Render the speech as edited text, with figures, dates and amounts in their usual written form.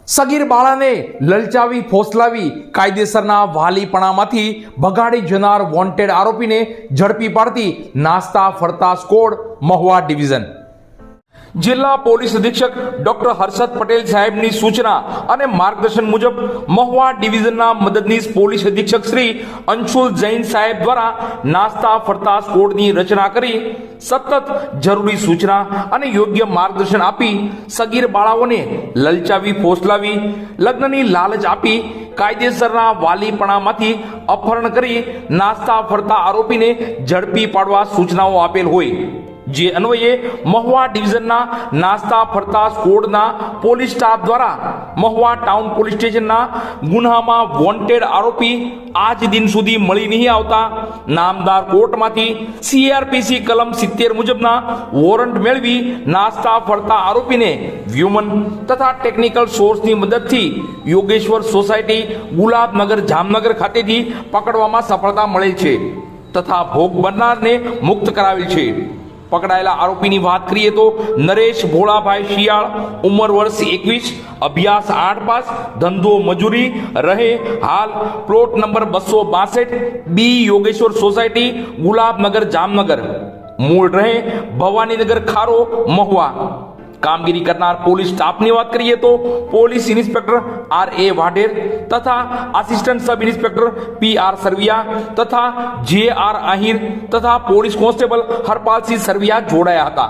સગીર બાળાને લલચાવી ફોસલાવી કાયદેસરના વાલીપણામાંથી ભગાડી જનાર વોન્ટેડ આરોપીને ઝડપી પાડતી નાસ્તા ફરતા સ્કોડ મહુવા ડિવિઝન. જિલ્લા પોલીસ અધિક્ષક ડોક્ટર હર્ષદ પટેલ સાહેબની સૂચના અને માર્ગદર્શન મુજબ મહુવા ડિવિઝનના મદદનીશ પોલીસ અધિક્ષક શ્રી અંશુલ જૈન સાહેબ દ્વારા નાસ્તા ફરતા સ્કોડની રચના કરી સતત જરૂરી સૂચના અને યોગ્ય માર્ગદર્શન આપી સગીર બાળાઓને લલચાવી ફોસલાવી લગ્નની લાલચ આપી કાયદેસરના વાલીપણામાંથી અપહરણ કરી નાસ્તા ફરતા આરોપીને ઝડપી પાડવા સૂચનાઓ આપેલ હોય, જે અન્વયે મહુવા ડિવિઝનના નાસ્તા ફરતા સ્કોડના પોલીસ સ્ટાફ દ્વારા મહુવા ટાઉન પોલીસ સ્ટેશનના ગુન્હામાં વોન્ટેડ આરોપી આજ દિન સુધી મળી નહીં આવતા નામદાર કોર્ટમાંથી CRPC કલમ 70 મુજબના વોરંટ મેળવી નાસ્તા ફરતા આરોપીને વ્યુમન તથા ટેકનિકલ સોર્સની મદદથી યોગેશ્વર સોસાયટી ગુલાબનગર જામનગર ખાતેથી પકડવામાં સફળતા મળેલ છે તથા ભોગ બનનારને મુક્ત કરાવેલ છે. પકડાયેલા આરોપીની વાત કરીએ તો નરેશ ભોળાભાઈ શિયાળ, ઉંમર વર્ષ 21, અભ્યાસ 8 પાસ, ધંધો મજૂરી, રહે હાલ પ્લોટ નંબર 262 બી યોગેશ્વર સોસાયટી ગુલાબનગર જામનગર, મૂળ રહે ભવાનીનગર ખારો મહુવા. કામગીરી કરનાર પોલીસ સ્ટાફની વાત કરીએ તો પોલીસ ઇન્સ્પેક્ટર RA વાઢેર તથા assistant sub inspector PR Sarvaiya તથા JR આહિર તથા પોલીસ કોન્સ્ટેબલ હરપાલસિંહ સરવિયા જોડાયા હતા.